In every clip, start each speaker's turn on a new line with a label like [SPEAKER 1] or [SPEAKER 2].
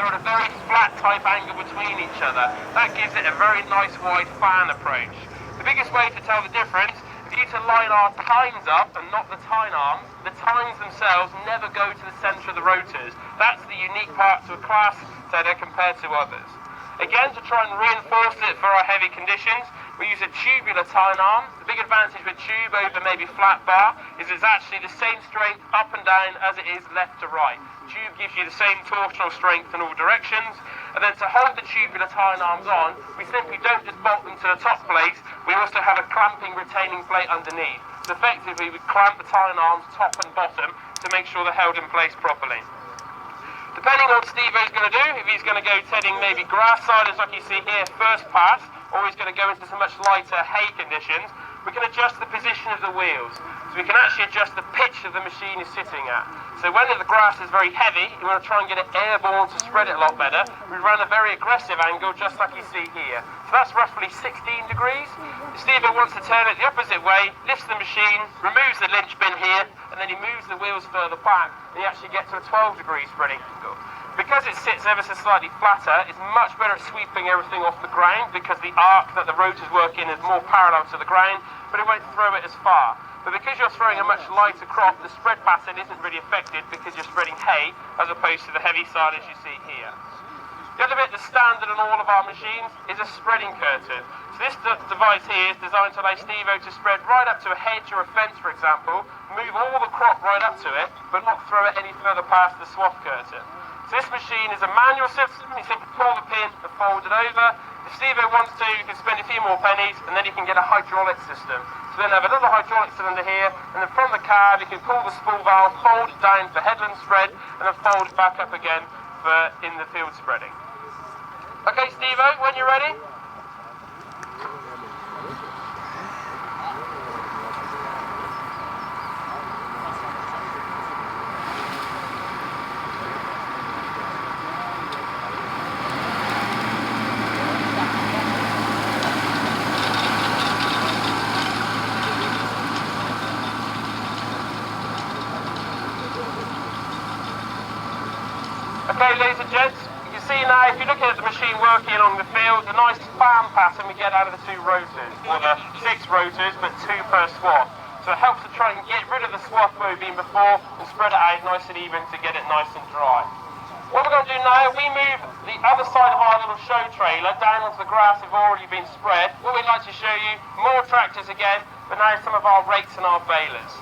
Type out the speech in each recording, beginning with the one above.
[SPEAKER 1] they're at a very flat type angle between each other. That gives it a very nice wide fan approach. The biggest way to tell the difference, if you to line our tines up and not the tine arms, the tines themselves never go to the centre of the rotors. That's the unique part to a class setter compared to others. Again, to try and reinforce it for our heavy conditions, we use a tubular tine arm. The big advantage with tube over maybe flat bar is it's actually the same strength up and down as it is left to right. Tube gives you the same torsional strength in all directions. And then to hold the tubular tine arms on, we simply don't just bolt them to the top plate, we also have a clamping retaining plate underneath. So effectively we clamp the tine arms top and bottom to make sure they're held in place properly. Depending on what Steve-O's going to do, if he's going to go tedding maybe grass silage like you see here, first pass, or he's going to go into some much lighter hay conditions, we can adjust the position of the wheels. So we can actually adjust the pitch of the machine is sitting at. So when the grass is very heavy, you want to try and get it airborne to spread it a lot better. We run a very aggressive angle, just like you see here. So that's roughly 16 degrees. If Steve-O wants to turn it the opposite way, lifts the machine, removes the linch bin here, and then he moves the wheels further back, and you actually get to a 12 degree spreading angle. Because it sits ever so slightly flatter, it's much better at sweeping everything off the ground because the arc that the rotors work in is more parallel to the ground, but it won't throw it as far. But because you're throwing a much lighter crop, the spread pattern isn't really affected because you're spreading hay as opposed to the heavy silage you see here. The other bit that's standard on all of our machines is a spreading curtain. So this device here is designed to allow Steve-O to spread right up to a hedge or a fence, for example, move all the crop right up to it, but not throw it any further past the swath curtain. So this machine is a manual system. You simply pull the pin and fold it over. If Steve-O wants to, you can spend a few more pennies and then you can get a hydraulic system. So then have another hydraulic cylinder here, and then from the cab you can pull the spool valve, fold it down for headland spread, and then fold it back up again for in the field spreading. Okay, Steve-O, when you're ready. Okay, ladies and gents, you can see now, if you're looking at the machine working along the field, the nice fan pattern we get out of the two rotors, or the 6 rotors, but 2 per swath. So it helps to try and get rid of the swath where we've been before and spread it out nice and even to get it nice and dry. What we're going to do now, we move the other side of our little show trailer down onto the grass that's already been spread. What we'd like to show you, more tractors again, but now some of our rakes and our balers.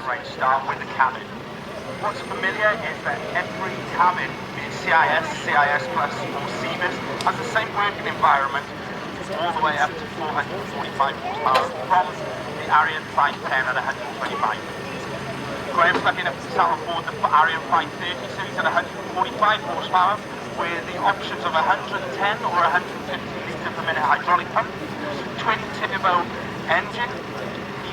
[SPEAKER 1] Right, start with the cabin. What's familiar is that every cabin, be it CIS, CIS Plus or CBIS, has the same working environment all the way up to 445 horsepower from the Arian 510 at 125. Graham's lucky enough to sell on board the Arian 530 series at 145 horsepower with the options of 110 or 150 litre per minute hydraulic pump, twin turbo engine.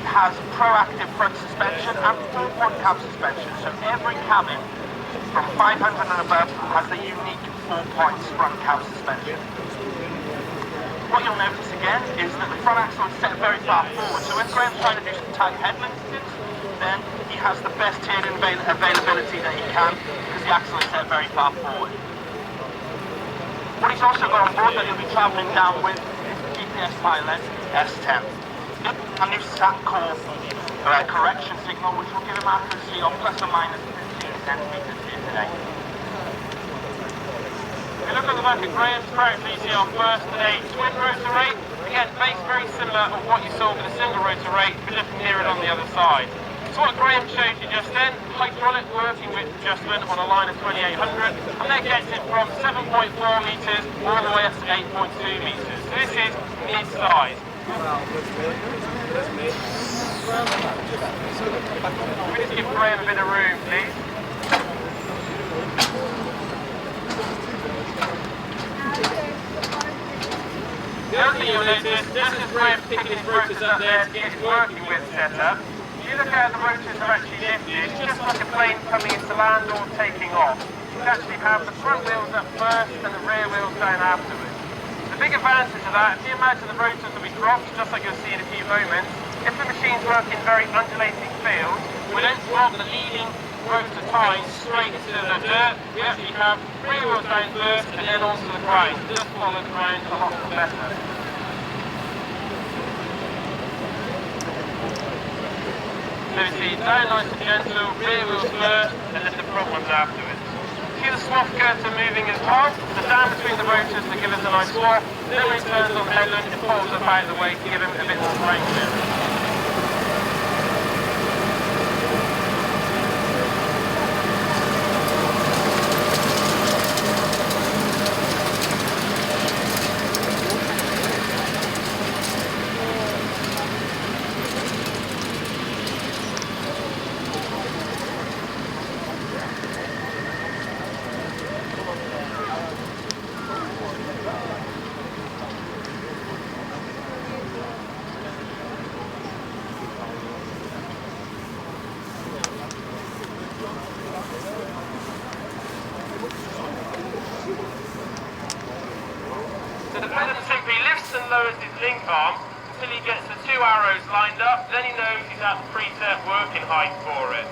[SPEAKER 1] Has proactive front suspension and 4-point cab suspension, so every cabin from 500 and above has the unique 4-point front cab suspension.
[SPEAKER 2] what you'll notice again is that the front axle is set very far forward. So if Graham's trying to do some tight headlands, then he has the best turning availability that he can because the axle is set very far forward. What he's also got on board that he'll be travelling down with is the GPS pilot S10. A new sat core correction signal which will give him accuracy of plus or minus 15 centimetres here today.
[SPEAKER 1] If you look at the back of Graham's tractor, you see our first today twin rotor rate. Again, base very similar to what you saw with a single rotor rate, but just near it on the other side. So what Graham showed you just then, hydraulic working width adjustment on a line of 2800, and that gets it from 7.4 metres all the way up to 8.2 metres. So this is mid-size. We just give Graham a bit of room, please. The other thing you'll notice, just as Graham's picking his rotors up there to get his working width set up, if you look at how the rotors are actually lifted, just like a plane coming into land or taking off. You can actually have the front wheels up first and the rear wheels down afterwards. The big advantage of that, if you imagine the rotors will be dropped, just like you'll see in a few moments, if the machine's working very undulating fields, we don't drop the leading rotor tines straight into the dirt. We actually have rear wheels down first and then onto the ground. Just follow the ground a lot better. So you see, down nice and gentle, rear wheels first and then the front ones afterwards. See the swath girder moving as well, the down between the rotors to give us a nice swath, then when it turns on the headland, it pulls up out of the way to give him a bit more strength. Lowers his link arm until he gets the two arrows lined up, then he knows he's at the preset working height for it.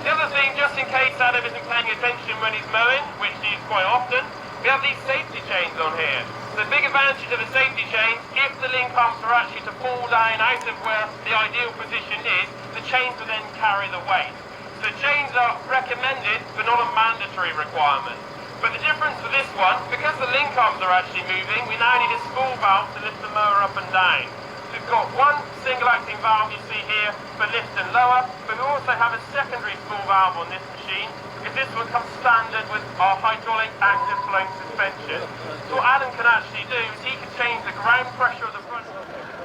[SPEAKER 1] The other thing, just in case Adam isn't paying attention when he's mowing, which he is quite often, we have these safety chains on here. So the big advantage of the safety chains, if the link arms are actually to fall down out of where the ideal position is, the chains will then carry the weight. So chains are recommended, but not a mandatory requirement. But the difference with this one, because the link arms are actually moving, we now need a spool valve to lift the mower up and down. So we've got one single acting valve you see here for lift and lower, but we also have a secondary spool valve on this machine, because this one comes standard with our hydraulic active flow suspension. So what Adam can actually do is he can change the ground pressure of the front.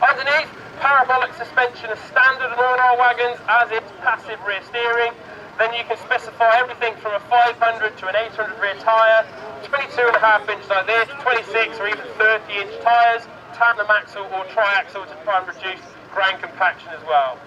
[SPEAKER 1] Underneath, parabolic suspension is standard on all our wagons, as is passive rear steering. Then you can specify everything from a 500 to an 800 rear tyre, 22.5 inch like this, 26 or even 30 inch tyres, tandem axle or tri-axle to try and reduce ground compaction as well.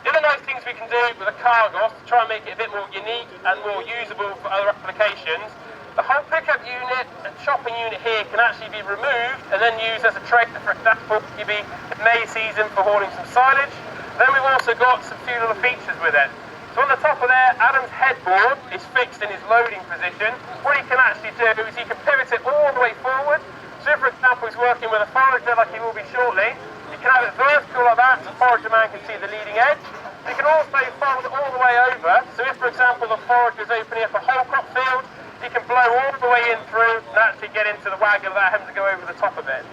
[SPEAKER 1] The other nice things we can do with a Cargos to try and make it a bit more unique and more usable for other applications, the whole pickup unit and chopping unit here can actually be removed and then used as a trailer, for example, maybe May season for hauling some silage. Then we've also got some few little features with it. So on the top of there, Adam's headboard is fixed in his loading position. What he can actually do is he can pivot it all the way forward. So if, for example, he's working with a forager like he will be shortly, he can have it vertical like that so the forager man can see the leading edge. He can also fold it all the way over. So if, for example, the forager is opening up a whole crop field, he can blow all the way in through and actually get into the wagon without having to go over the top of it.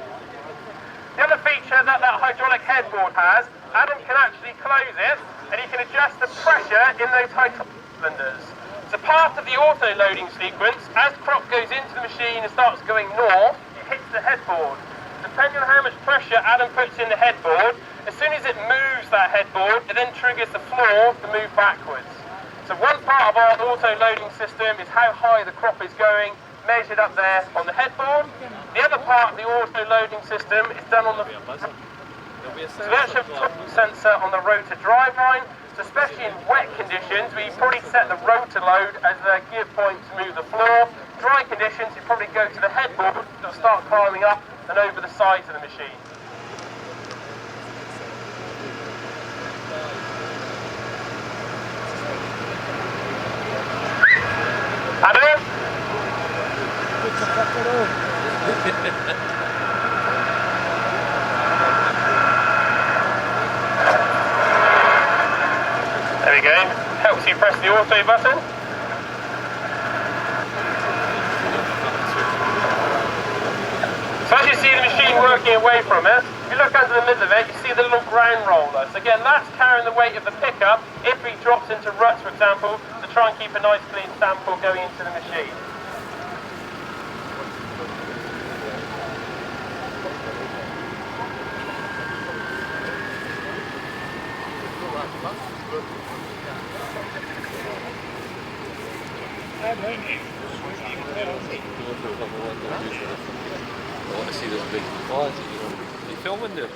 [SPEAKER 1] The other feature that hydraulic headboard has, Adam can actually close it and he can adjust the pressure in those hydraulic cylinders. So part of the auto loading sequence, as crop goes into the machine and starts going north, it hits the headboard. Depending on how much pressure Adam puts in the headboard, as soon as it moves that headboard, it then triggers the floor to move backwards. So one part of our auto loading system is how high the crop is going, measured up there on the headboard. The other part of the auto loading system is done on the so we actually have a sensor on the rotor drive line, so especially in wet conditions we probably set the rotor load as the gear point to move the floor. Dry conditions you probably go to the headboard, it'll start climbing up and over the sides of the machine. Adam? There we go. Helps you press the auto button. So as you see the machine working away from it, if you look under the middle of it, you see the little ground roller. So again, that's carrying the weight of the pickup if he drops into ruts, for example, to try and keep a nice clean sample going into the machine.
[SPEAKER 3] I want to see this big quality, you know. Are you filming there?